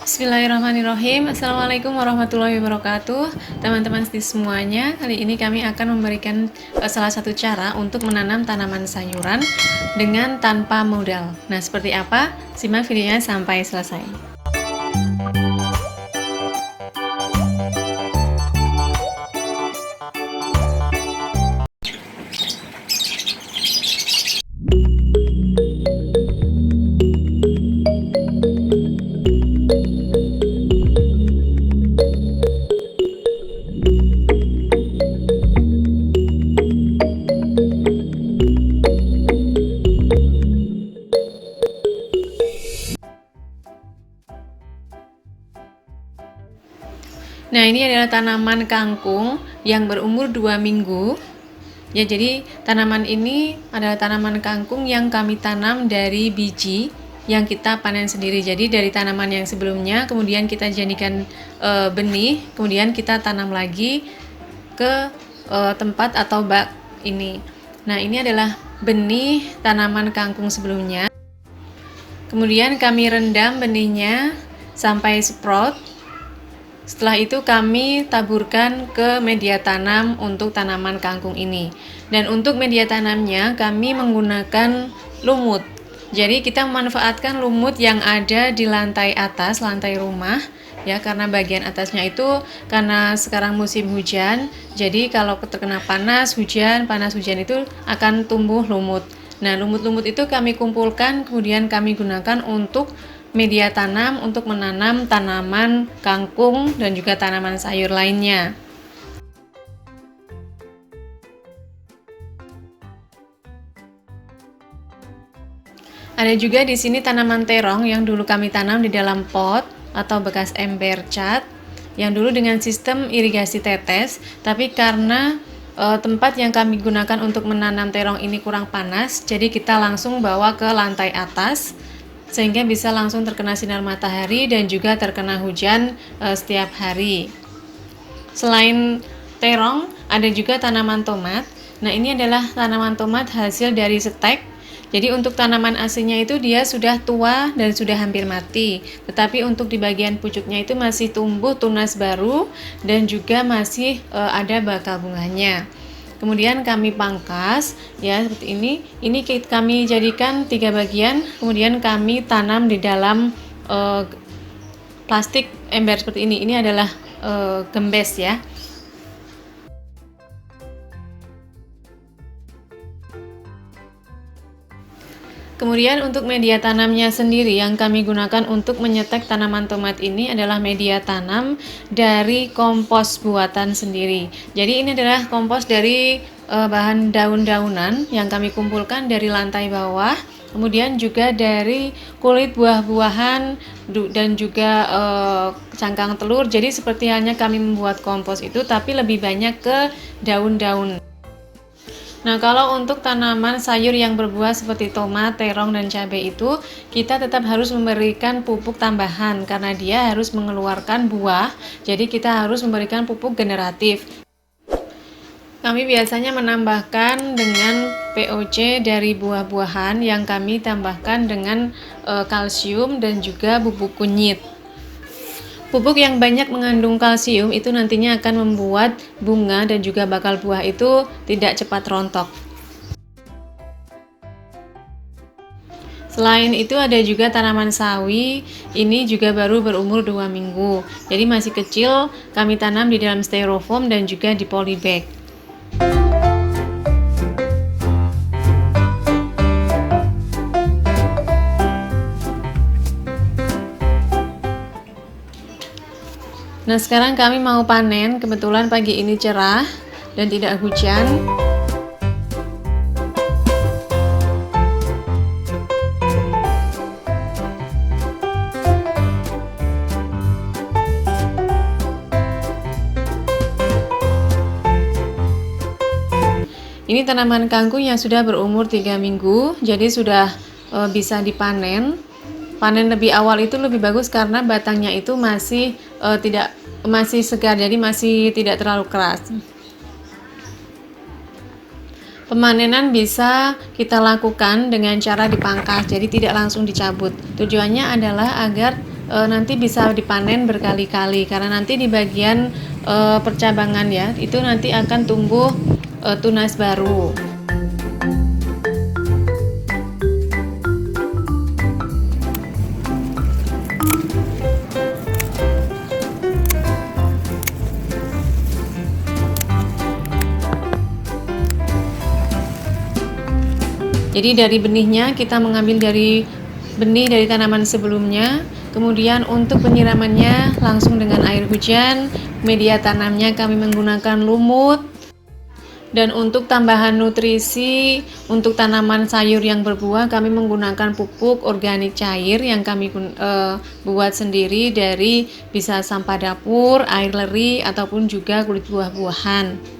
Bismillahirrahmanirrahim. Assalamualaikum warahmatullahi wabarakatuh. Teman-teman semuanya, kali ini kami akan memberikan salah satu cara untuk menanam tanaman sayuran dengan tanpa modal. Nah, seperti apa? Simak videonya sampai selesai. Nah, ini adalah tanaman kangkung yang berumur 2 minggu. Ya, jadi tanaman ini adalah tanaman kangkung yang kami tanam dari biji yang kita panen sendiri. Jadi dari tanaman yang sebelumnya kemudian kita jadikan benih, kemudian kita tanam lagi ke tempat atau bak ini. Nah, ini adalah benih tanaman kangkung sebelumnya. Kemudian kami rendam benihnya sampai sprout. Setelah itu kami taburkan ke media tanam untuk tanaman kangkung ini. Dan untuk media tanamnya kami menggunakan lumut. Jadi kita memanfaatkan lumut yang ada di lantai atas, lantai rumah ya, karena bagian atasnya itu karena sekarang musim hujan. Jadi kalau terkena panas hujan itu akan tumbuh lumut. Nah, lumut-lumut itu kami kumpulkan kemudian kami gunakan untuk media tanam untuk menanam tanaman kangkung dan juga tanaman sayur lainnya. Ada juga di sini tanaman terong yang dulu kami tanam di dalam pot atau bekas ember cat yang dulu dengan sistem irigasi tetes, tapi karena tempat yang kami gunakan untuk menanam terong ini kurang panas, jadi kita langsung bawa ke lantai atas sehingga bisa langsung terkena sinar matahari dan juga terkena hujan setiap hari. Selain terong, ada juga tanaman tomat. Nah, ini adalah tanaman tomat hasil dari stek. Jadi untuk tanaman aslinya itu dia sudah tua dan sudah hampir mati. Tetapi untuk di bagian pucuknya itu masih tumbuh tunas baru dan juga masih ada bakal bunganya. Kemudian kami pangkas ya seperti ini. Ini kami jadikan 3 bagian, kemudian kami tanam di dalam plastik ember seperti ini. Ini adalah gembes ya. Kemudian untuk media tanamnya sendiri yang kami gunakan untuk menyetek tanaman tomat ini adalah media tanam dari kompos buatan sendiri. Jadi ini adalah kompos dari bahan daun-daunan yang kami kumpulkan dari lantai bawah, kemudian juga dari kulit buah-buahan dan juga cangkang telur. Jadi seperti halnya kami membuat kompos itu, tapi lebih banyak ke daun-daun. Nah, kalau untuk tanaman sayur yang berbuah seperti tomat, terong, dan cabai itu, kita tetap harus memberikan pupuk tambahan karena dia harus mengeluarkan buah, jadi kita harus memberikan pupuk generatif. Kami biasanya menambahkan dengan POC dari buah-buahan yang kami tambahkan dengan kalsium dan juga bubuk kunyit. Pupuk yang banyak mengandung kalsium itu nantinya akan membuat bunga dan juga bakal buah itu tidak cepat rontok. Selain itu ada juga tanaman sawi, ini juga baru berumur 2 minggu. Jadi masih kecil, kami tanam di dalam styrofoam dan juga di polybag. Nah, sekarang kami mau panen, kebetulan pagi ini cerah dan tidak hujan. Ini tanaman kangkung yang sudah berumur 3 minggu, jadi sudah bisa dipanen. Panen lebih awal itu lebih bagus karena batangnya itu masih segar, jadi masih tidak terlalu keras. Pemanenan bisa kita lakukan dengan cara dipangkas, jadi tidak langsung dicabut. Tujuannya adalah agar nanti bisa dipanen berkali-kali, karena nanti di bagian percabangan ya, itu nanti akan tumbuh tunas baru. Jadi dari benihnya kita mengambil dari benih dari tanaman sebelumnya. Kemudian untuk penyiramannya langsung dengan air hujan. Media tanamnya kami menggunakan lumut. Dan untuk tambahan nutrisi untuk tanaman sayur yang berbuah, kami menggunakan pupuk organik cair yang kami buat sendiri dari bisa sampah dapur, air leri, ataupun juga kulit buah-buahan.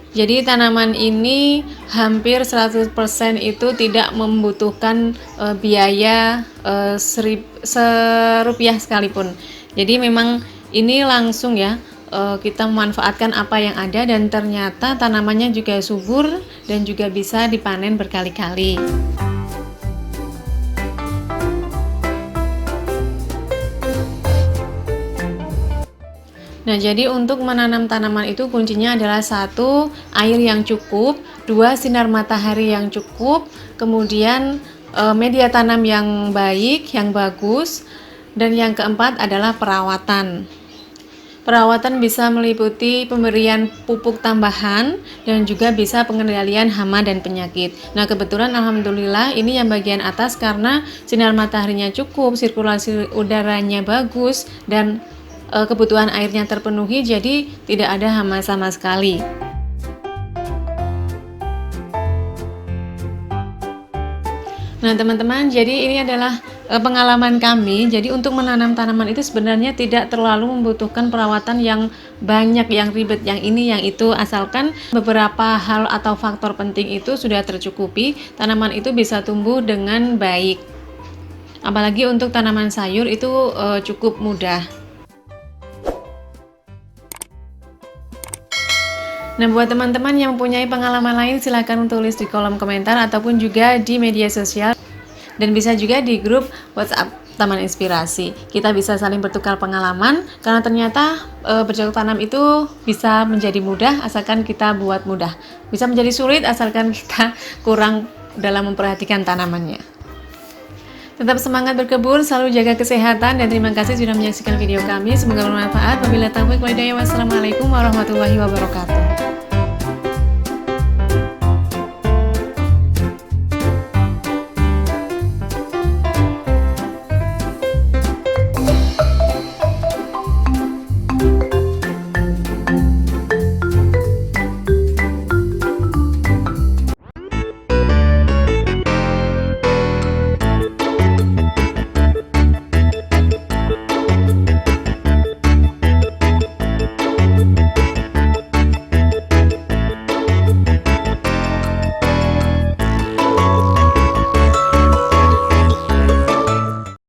Jadi tanaman ini hampir 100% itu tidak membutuhkan biaya serupiah sekalipun. Jadi memang ini langsung ya, kita memanfaatkan apa yang ada, dan ternyata tanamannya juga subur dan juga bisa dipanen berkali-kali. Nah, jadi untuk menanam tanaman itu kuncinya adalah 1, air yang cukup, 2, sinar matahari yang cukup, kemudian media tanam yang baik, yang bagus, dan yang keempat adalah perawatan. Perawatan bisa meliputi pemberian pupuk tambahan dan juga bisa pengendalian hama dan penyakit. Nah, kebetulan alhamdulillah ini yang bagian atas karena sinar mataharinya cukup, sirkulasi udaranya bagus, dan kebutuhan airnya terpenuhi, jadi tidak ada hama sama sekali. Nah teman-teman, jadi ini adalah pengalaman kami. Jadi untuk menanam tanaman itu sebenarnya tidak terlalu membutuhkan perawatan yang banyak, yang ribet, yang ini, yang itu, asalkan beberapa hal atau faktor penting itu sudah tercukupi, tanaman itu bisa tumbuh dengan baik. Apalagi untuk tanaman sayur itu cukup mudah. Nah, buat teman-teman yang mempunyai pengalaman lain, silahkan tulis di kolom komentar ataupun juga di media sosial, dan bisa juga di grup WhatsApp Taman Inspirasi. Kita bisa saling bertukar pengalaman, karena ternyata bercocok tanam itu bisa menjadi mudah asalkan kita buat mudah, bisa menjadi sulit asalkan kita kurang dalam memperhatikan tanamannya. Tetap semangat berkebun, selalu jaga kesehatan, dan terima kasih sudah menyaksikan video kami. Semoga bermanfaat. Wabillahi taufiq wal hidayah. Wassalamualaikum warahmatullahi wabarakatuh.